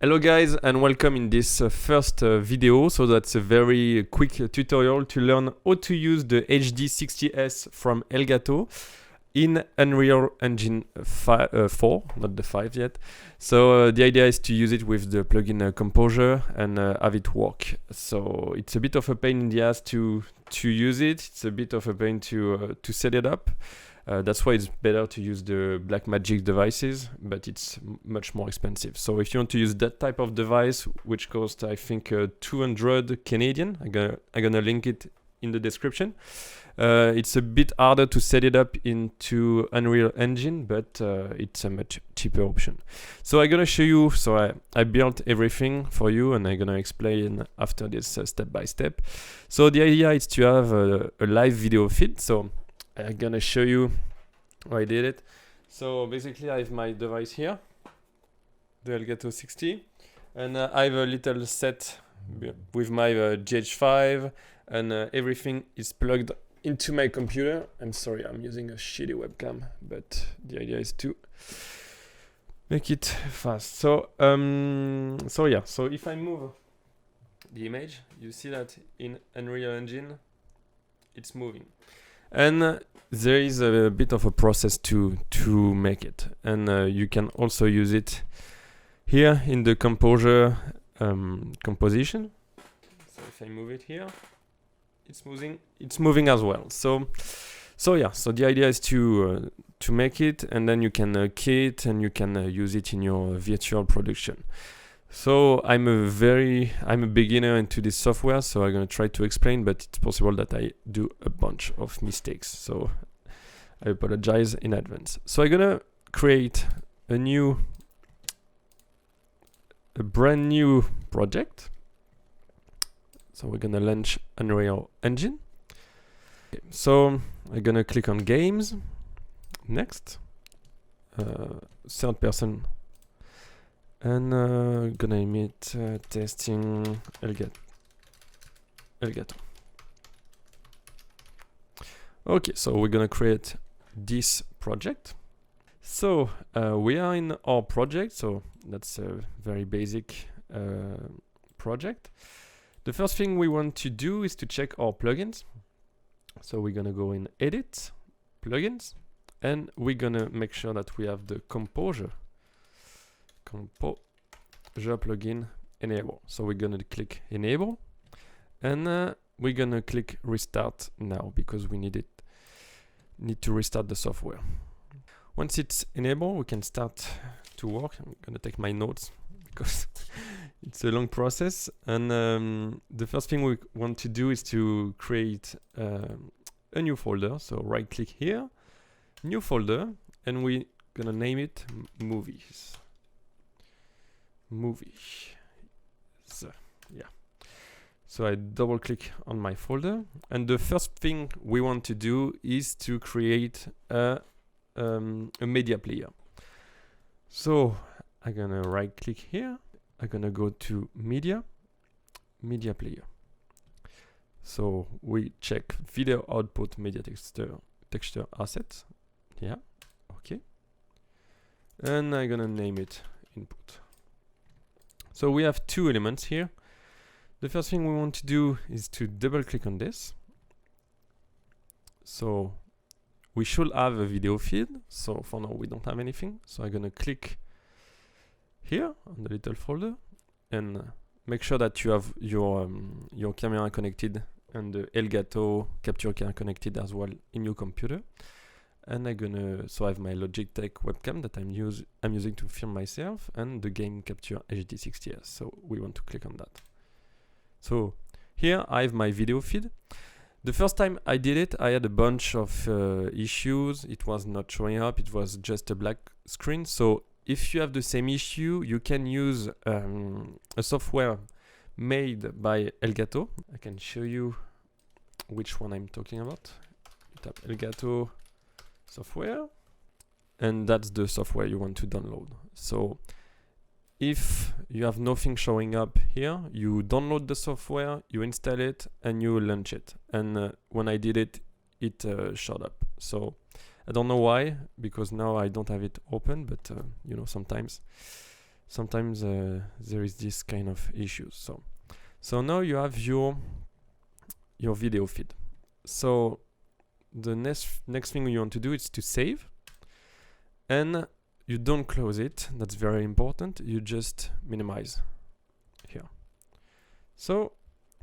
Hello guys and welcome in this first video. So that's a very quick tutorial to learn how to use the HD60S from ELGATO in Unreal Engine 4, not the 5 yet. So the idea is to use it with the plugin Composer and have it work. So it's a bit of a pain in the ass to use it. It's a bit of a pain to set it up. That's why it's better to use the Blackmagic devices, but it's much more expensive. So if you want to use that type of device, which costs I think 200 Canadian, I'm gonna link it in the description. It's a bit harder to set it up into Unreal Engine, but it's a much cheaper option. So I'm gonna show you. So I built everything for you, and I'm gonna explain after this step by step. So the idea is to have a live video feed. So I'm gonna show you how I did it. So basically I have my device here, the ELGATO 60, and I have a little set with my GH5, and everything is plugged into my computer. I'm sorry, I'm using a shitty webcam, but the idea is to make it fast. So yeah, so if I move the image, you see that in Unreal Engine it's moving. And there is a bit of a process to make it, and you can also use it here in the Composer composition. So if I move it here, it's moving as well. So yeah, so the idea is to make it, and then you can key it and you can use it in your virtual production. So I'm a beginner into this software, so I'm gonna try to explain, but it's possible that I do a bunch of mistakes, so I apologize in advance. So I'm gonna create a brand new project. So we're gonna launch Unreal Engine. Okay, so I'm gonna click on Games, next, third person. And gonna name it testing ELGATO. Okay, so we're gonna create this project. So we are in our project, so that's a very basic project. The first thing we want to do is to check our plugins. So we're gonna go in Edit, Plugins, and we're gonna make sure that we have the Composer plugin enable. So we're gonna click enable, and we're gonna click restart now because we need to restart the software. Once it's enabled, we can start to work. I'm gonna take my notes because it's a long process. And the first thing we want to do is to create a new folder. So right click here, new folder, and we're gonna name it movies. So yeah, so I double click on my folder, and the first thing we want to do is to create a media player. So I'm gonna right click here, I'm gonna go to media player. So we check video output media texture assets. Yeah, okay, and I'm gonna name it input. So we have two elements here. The first thing we want to do is to double click on this. So we should have a video feed. So for now we don't have anything. So I'm gonna click here on the little folder and make sure that you have your camera connected and the ELGATO capture card connected as well in your computer. And so I have my Logitech webcam that I'm using to film myself, and the game capture HD60S. So we want to click on that. So here I have my video feed. The first time I did it, I had a bunch of issues. It was not showing up. It was just a black screen. So if you have the same issue, you can use a software made by ELGATO. I can show you which one I'm talking about. You tap ELGATO software, and that's the software you want to download. So if you have nothing showing up here, you download the software, you install it, and you launch it. And when I did it, it showed up. So I don't know why, because now I don't have it open, but you know, sometimes sometimes there is this kind of issues. So now you have your video feed. So the next thing you want to do is to save, and you don't close it. That's very important. You just minimize here. So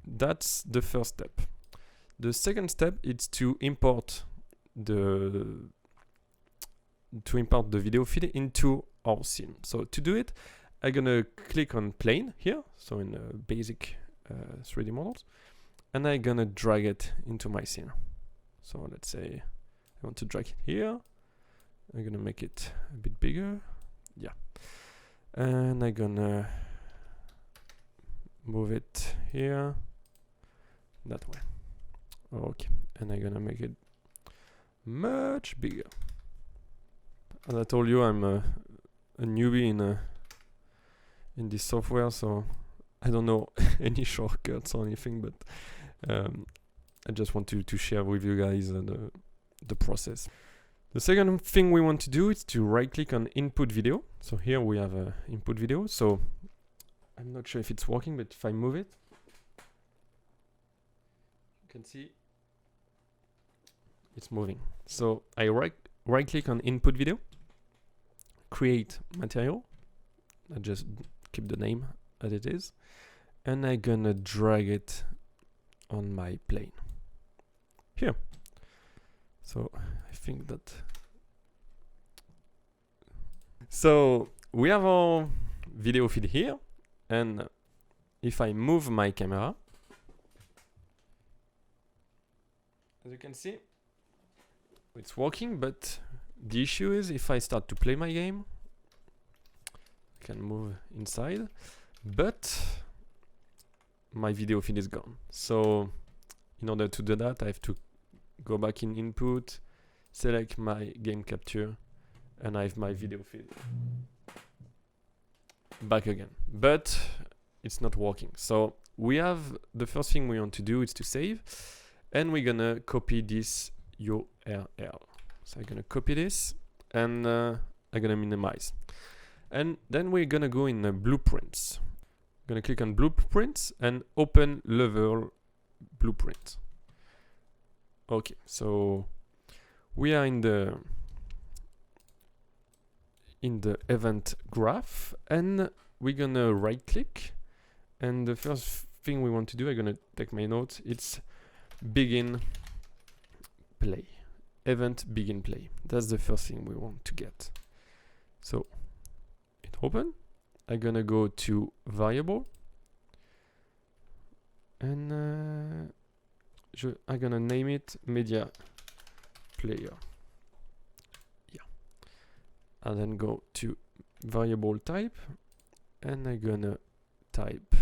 that's the first step. The second step is to import the video feed into our scene. So to do it, I'm gonna click on plane here, so in basic 3D models, and I'm gonna drag it into my scene. So let's say I want to drag it here. I'm gonna make it a bit bigger, yeah, and I'm gonna move it here, that way. Okay, and I'm gonna make it much bigger. As I told you, I'm a newbie in this software, so I don't know any shortcuts or anything, but I just want to share with you guys the process. The second thing we want to do is to right click on input video. So here we have a input video. So I'm not sure if it's working, but if I move it, you can see it's moving. So I right click on input video, create material. I just keep the name as it is, and I'm gonna drag it on my plane here. So I think that. So we have our video feed here, and if I move my camera, as you can see, it's working, but the issue is if I start to play my game, I can move inside, but my video feed is gone. So in order to do that, I have to go back in input, select my game capture, and I have my video feed back again, but it's not working. So we have the first thing we want to do is to save, and we're gonna copy this URL. So I'm gonna copy this, and I'm gonna minimize, and then we're gonna go in blueprints. I'm gonna click on blueprints and open level blueprint. Okay, so we are in the event graph, and we're gonna right click, and the first thing we want to do, I'm gonna take my notes, it's begin play, event begin play. That's the first thing we want to get. So it open, I'm gonna go to variable, and I'm gonna name it media player. Yeah. And then go to variable type, and I'm gonna type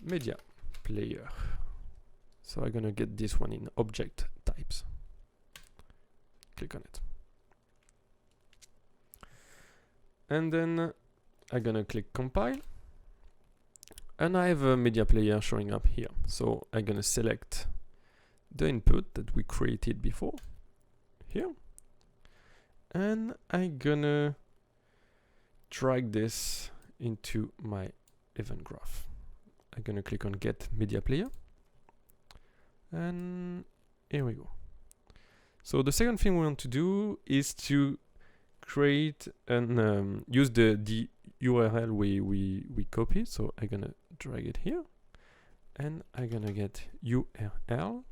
media player. So I'm gonna get this one in object types. Click on it. And then I'm gonna click compile, and I have a media player showing up here. So I'm gonna select the input that we created before here, and I'm gonna drag this into my event graph. I'm gonna click on get media player, and here we go. So the second thing we want to do is to create and use the URL we copied. So I'm gonna drag it here, and I'm gonna get URL,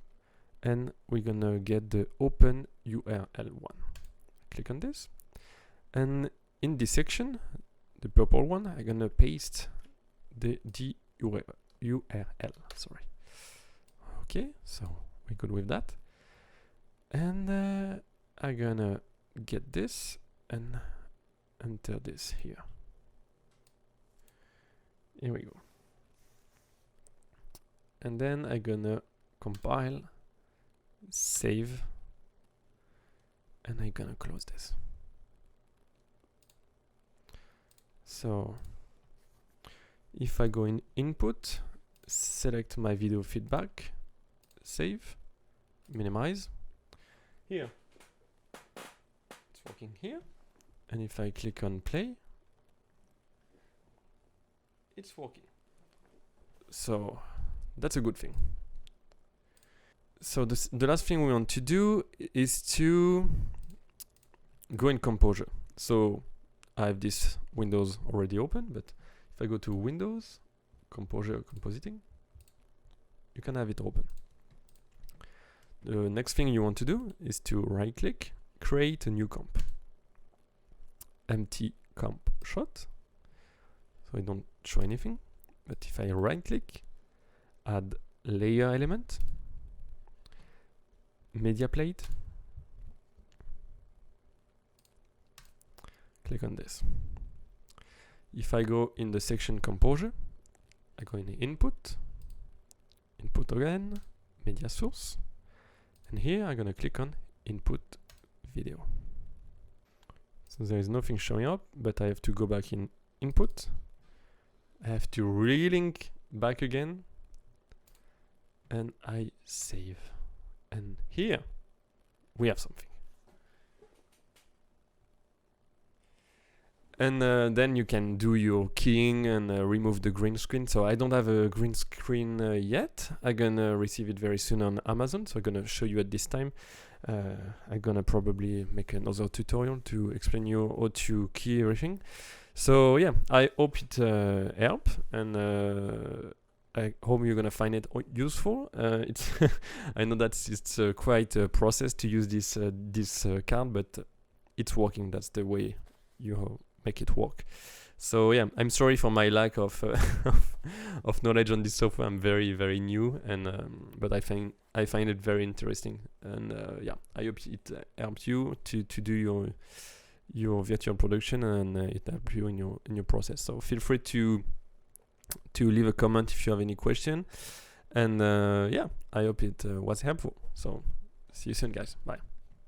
and we're gonna get the open URL one. Click on this, and in this section, the purple one, I'm gonna paste the URL. Sorry. Okay, so we're good with that, and I'm gonna get this and enter this here. Here we go. And then I'm gonna compile, save, and I'm gonna close this. So if I go in input, select my video feedback, save, minimize, here, it's working here. And if I click on play, it's working. So that's a good thing. So the last thing we want to do is to go in Composure. So I have this Windows already open, but if I go to Windows, Composure, Compositing, you can have it open. The next thing you want to do is to right click, create a new comp. Empty comp shot. So I don't show anything. But if I right click, add layer element, media plate, click on this. If I go in the section Composure, I go in input, input again, media source, and here I'm gonna click on input video. So there is nothing showing up, but I have to go back in input. I have to relink back again, and I save. And here we have something. And then you can do your keying and remove the green screen. So I don't have a green screen yet. I'm gonna receive it very soon on Amazon. So I'm gonna show you at this time. I'm gonna probably make another tutorial to explain you how to key everything. So yeah, I hope it helped, and I hope you're gonna find it useful. It's I know that it's quite a process to use this card, but it's working. That's the way you make it work. So yeah, I'm sorry for my lack of of knowledge on this software. I'm very new, and but I find it very interesting, and yeah, I hope it helps you to do your virtual production, and it helps you in your process. So feel free to leave a comment if you have any question, and yeah, I hope it was helpful. So see you soon, guys. Bye.